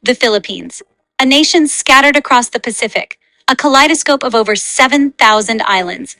The Philippines, a nation scattered across the Pacific, a kaleidoscope of over 7,000 islands.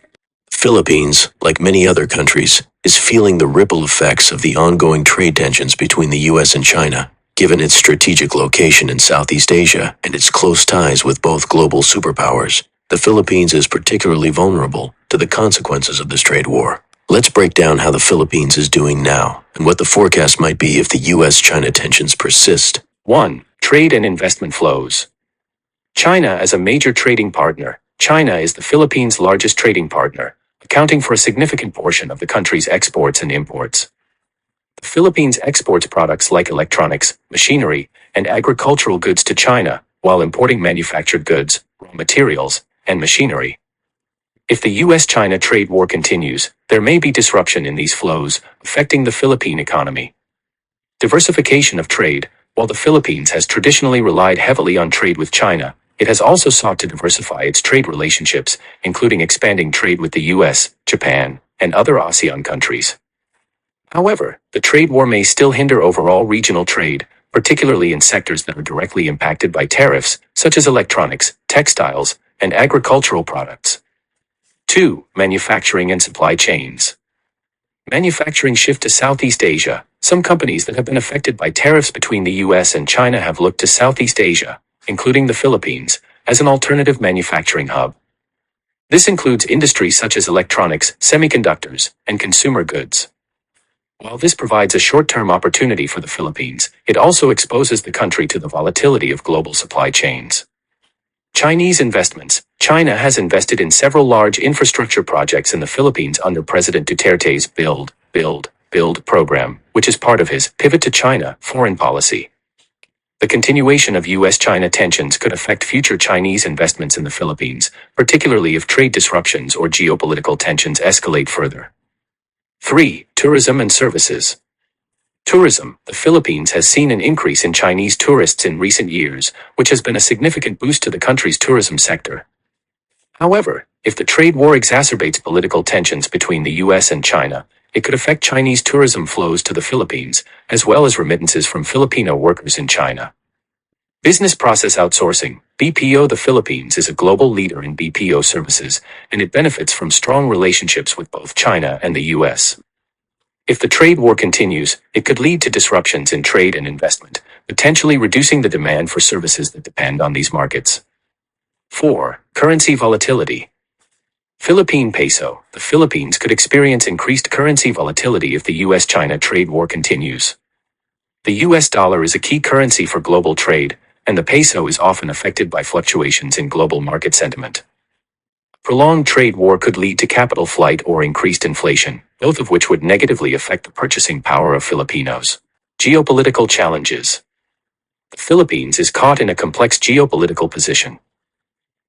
Philippines, like many other countries, is feeling the ripple effects of the ongoing trade tensions between the U.S. and China, given its strategic location in Southeast Asia and its close ties with both global superpowers. The Philippines is particularly vulnerable to the consequences of this trade war. Let's break down how the Philippines is doing now and what the forecast might be if the U.S. China tensions persist. 1. Trade and investment flows. China as a major trading partner. China is the Philippines' largest trading partner, accounting for a significant portion of the country's exports and imports. The Philippines exports products like electronics, machinery, and agricultural goods to China, while importing manufactured goods, raw materials, and machinery. If the U.S. China trade war continues, there may be disruption in these flows, affecting the Philippine economy. Diversification of trade. While the Philippines has traditionally relied heavily on trade with China, it has also sought to diversify its trade relationships, including expanding trade with the U.S., Japan, and other ASEAN countries. However, the trade war may still hinder overall regional trade, particularly in sectors that are directly impacted by tariffs, such as electronics, textiles, and agricultural products. 2. Manufacturing and supply chains. Manufacturing shift to Southeast Asia. Some companies that have been affected by tariffs between the U.S. and China have looked to Southeast Asia, including the Philippines, as an alternative manufacturing hub. This includes industries such as electronics, semiconductors, and consumer goods. While this provides a short-term opportunity for the Philippines, it also exposes the country to the volatility of global supply chains. Chinese investments. China has invested in several large infrastructure projects in the Philippines under President Duterte's Build program, which is part of his pivot to China foreign policy. The continuation of U.S. China tensions could affect future Chinese investments in the Philippines, particularly if trade disruptions or geopolitical tensions escalate further. 3. Tourism and services. Tourism. The Philippines has seen an increase in Chinese tourists in recent years, which has been a significant boost to the country's tourism sector. However, if the trade war exacerbates political tensions between the U.S. and China, it could affect Chinese tourism flows to the Philippines, as well as remittances from Filipino workers in China. Business process outsourcing. BPO. The Philippines is a global leader in BPO services, and it benefits from strong relationships with both China and the U.S. If the trade war continues, it could lead to disruptions in trade and investment, potentially reducing the demand for services that depend on these markets. 4. Currency volatility. Philippine peso. The Philippines could experience increased currency volatility if the U.S.-China trade war continues. The U.S. dollar is a key currency for global trade, and the peso is often affected by fluctuations in global market sentiment. Prolonged trade war could lead to capital flight or increased inflation, both of which would negatively affect the purchasing power of Filipinos. Geopolitical challenges. The Philippines is caught in a complex geopolitical position.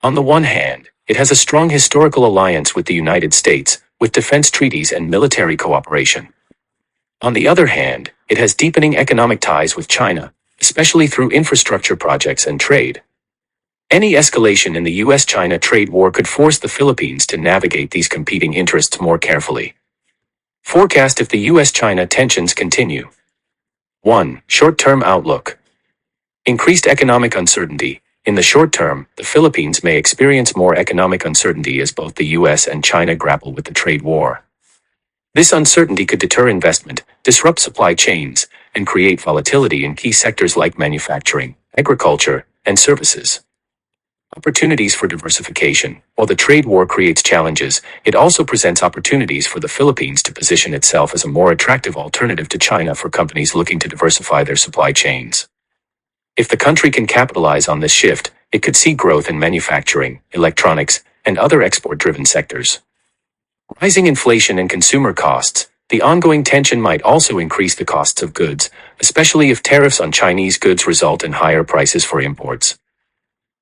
On the one hand, it has a strong historical alliance with the United States, with defense treaties and military cooperation. On the other hand, it has deepening economic ties with China, especially through infrastructure projects and trade. Any escalation in the U.S.-China trade war could force the Philippines to navigate these competing interests more carefully. Forecast if the U.S.-China tensions continue. 1. Short-term outlook. Increased economic uncertainty. In the short term, the Philippines may experience more economic uncertainty as both the U.S. and China grapple with the trade war. This uncertainty could deter investment, disrupt supply chains, and create volatility in key sectors like manufacturing, agriculture, and services. Opportunities for diversification. While the trade war creates challenges, it also presents opportunities for the Philippines to position itself as a more attractive alternative to China for companies looking to diversify their supply chains. If the country can capitalize on this shift, it could see growth in manufacturing, electronics, and other export-driven sectors. Rising inflation and consumer costs. The ongoing tension might also increase the costs of goods, especially if tariffs on Chinese goods result in higher prices for imports.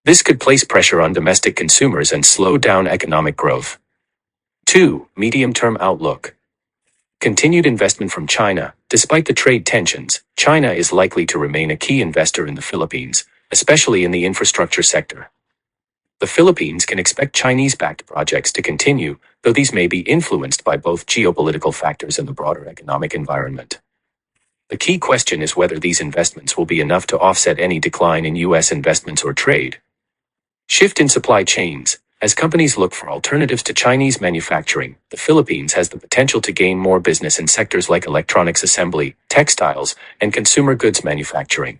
This could place pressure on domestic consumers and slow down economic growth. 2. Medium-term outlook. Continued investment from China. Despite the trade tensions, China is likely to remain a key investor in the Philippines, especially in the infrastructure sector. The Philippines can expect Chinese-backed projects to continue, though these may be influenced by both geopolitical factors and the broader economic environment. The key question is whether these investments will be enough to offset any decline in U.S. investments or trade. Shift in supply chains. As companies look for alternatives to Chinese manufacturing, the Philippines has the potential to gain more business in sectors like electronics assembly, textiles, and consumer goods manufacturing.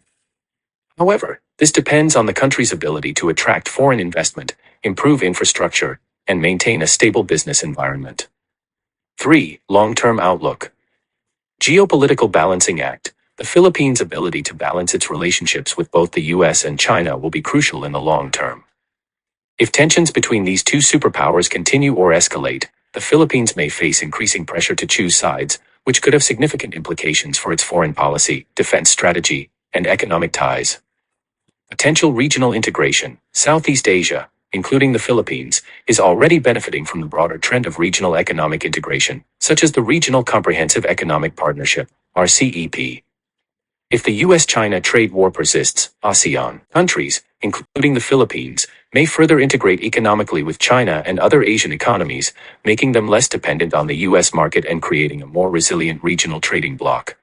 However, this depends on the country's ability to attract foreign investment, improve infrastructure, and maintain a stable business environment. 3. Long-term outlook. Geopolitical Balancing Act. The Philippines' ability to balance its relationships with both the U.S. and China will be crucial in the long term. If tensions between these two superpowers continue or escalate, the Philippines may face increasing pressure to choose sides, which could have significant implications for its foreign policy, defense strategy, and economic ties. Potential regional integration. Southeast Asia, including the Philippines, is already benefiting from the broader trend of regional economic integration, such as the Regional Comprehensive Economic Partnership, RCEP. If the U.S. China trade war persists, ASEAN countries, including the Philippines, may further integrate economically with China and other Asian economies, making them less dependent on the U.S. market and creating a more resilient regional trading bloc.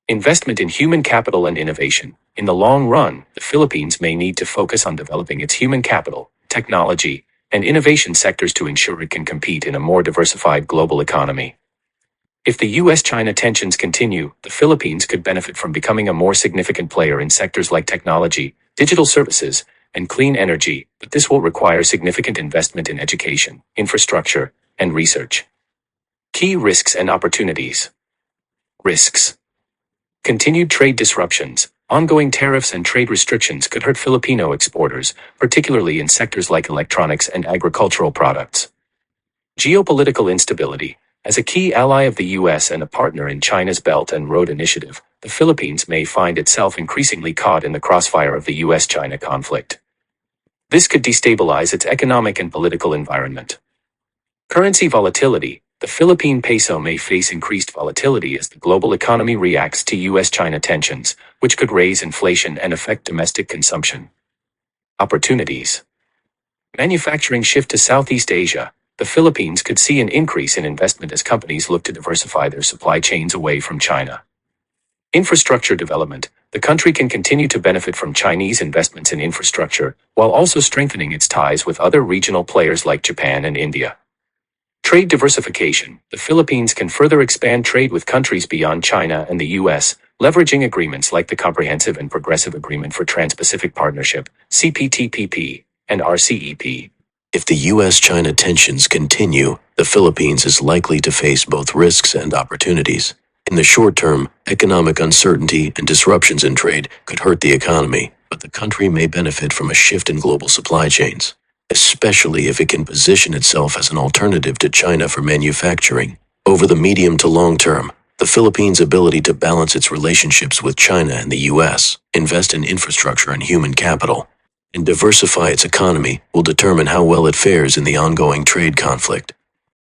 Investment in human capital and innovation. In the long run, the Philippines may need to focus on developing its human capital, technology, and innovation sectors to ensure it can compete in a more diversified global economy. If the U.S.-China tensions continue, the Philippines could benefit from becoming a more significant player in sectors like technology, digital services, and clean energy, but this will require significant investment in education, infrastructure, and research. Key risks and opportunities. Risks. Continued trade disruptions. Ongoing tariffs and trade restrictions could hurt Filipino exporters, particularly in sectors like electronics and agricultural products. Geopolitical instability. As a key ally of the U.S. and a partner in China's Belt and Road Initiative, the Philippines may find itself increasingly caught in the crossfire of the U.S.-China conflict. This could destabilize its economic and political environment. Currency volatility. The Philippine peso may face increased volatility as the global economy reacts to U.S.-China tensions, which could raise inflation and affect domestic consumption. Opportunities. Manufacturing shift to Southeast Asia. The Philippines could see an increase in investment as companies look to diversify their supply chains away from China. Infrastructure development. The country can continue to benefit from Chinese investments in infrastructure, while also strengthening its ties with other regional players like Japan and India. Trade diversification. The Philippines can further expand trade with countries beyond China and the U.S., leveraging agreements like the Comprehensive and Progressive Agreement for Trans-Pacific Partnership, CPTPP, and RCEP. If the U.S.-China tensions continue, the Philippines is likely to face both risks and opportunities. In the short term, economic uncertainty and disruptions in trade could hurt the economy, but the country may benefit from a shift in global supply chains, especially if it can position itself as an alternative to China for manufacturing. Over the medium to long term, the Philippines' ability to balance its relationships with China and the U.S., invest in infrastructure and human capital, and diversify its economy will determine how well it fares in the ongoing trade conflict.